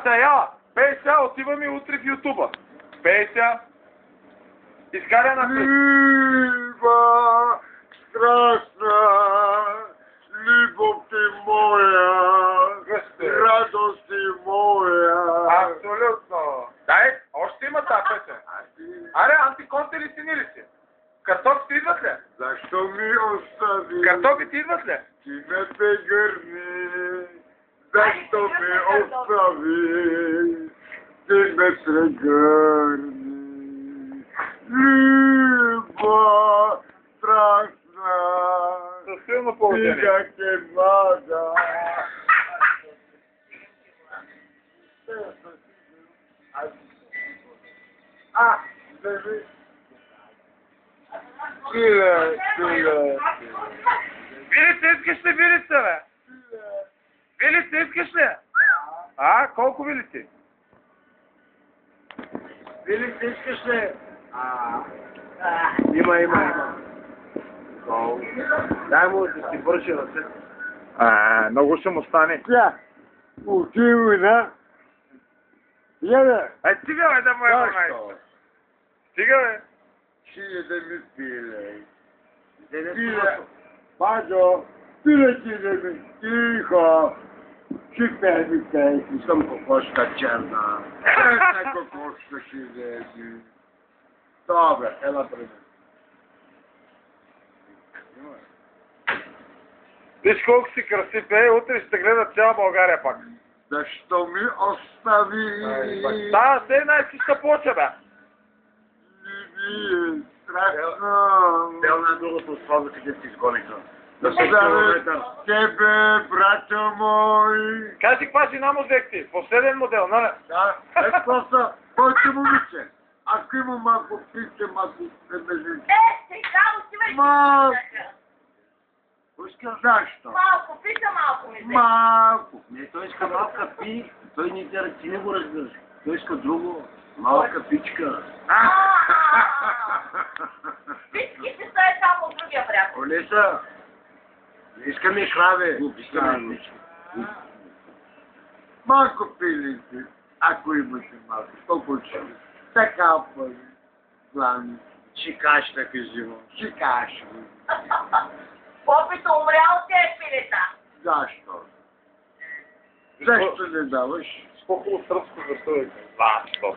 яла. Пей сега, отиваме утре в Ютуба. Пей сега. Изкарай на песен. Либа, страстна, любов ти моя, радост ти моя. Абсолютно. Дай, още има тази песен. Аре, антиконте ли си, ни ли си? Картофи ти идват ли? Защо ми остави? Картофи ти идват ли? Ти ме прегърни. Защо ме остави? Ти ме прегърни. Люба, страстна, Със силно положение. стига те вода. Беби. Стига. Вилица, искаш ли вилица, бе? Вилица, искаш ли? Колко вилици? Вилица, искаш ли? Има. Дай му да си бърши ръцете. Много ще му стане. Тя, отивай на... Яде! Стига, бе, да му е май. Стига, бе. Ще да ми пиле. Пиле. Бадо, пиле ти да ми тихо. Ще пее ми пее. Искам кокошка черна. Една кокошка ще да ми. Добре, ела преди. Виж колко си красив, утре ще гледа цяла България пак. Защо ми остави? Да, се най-чиста плоча, бе. Лилия, страшно. Тел на другото свалка, къде си изгониха. Да се даде тебе, брато мой. Кажи, каква жена му взехте? Последен модел, нали? Да, просто, който момиче. Ако има малко пише, малко пребежи. Сега отивай. Малко. Защо? Малко, пита малко ми. Малко. Не, той иска малка пи, той ти не го разбираш. Той иска друго. Малка пичка. Всички си стоят само от другия бряг. Олеса, не искаме храве. Искаме. Малко пилите, ако имате малко. Толкова че. Така пари. План. Чикаш да кажи. Чикаш. Попито умрял те е пилета. Защо? Защо не даваш? По-хубаво сръбско за стоите. Защо?